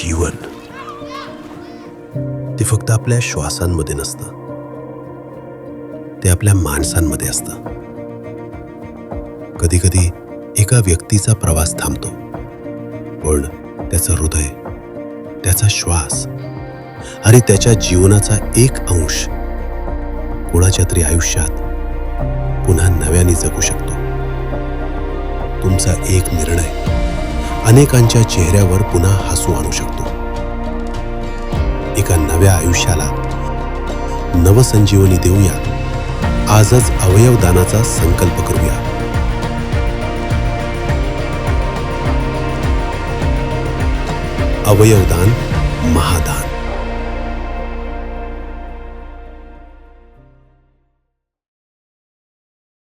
जीवन ते फक्त आपल्या श्वासांमध्ये नसतं, ते आपल्या माणसांमध्ये असतं. कधी कधी एका व्यक्तीचा प्रवास थांबतो, पण त्याचं हृदय, त्याचा श्वास आणि त्याच्या जीवनाचा एक अंश कोणाच्या तरी आयुष्यात पुन्हा नव्याने जगू शकतो. तुमचा एक निर्णय अनेकांच्या चेहऱ्यावर पुन्हा हसू आणू शकतो. एका नव्या आयुष्याला नवसंजीवनी देऊया. आजच अवयवदानाचा संकल्प करूया. अवयवदान महादान.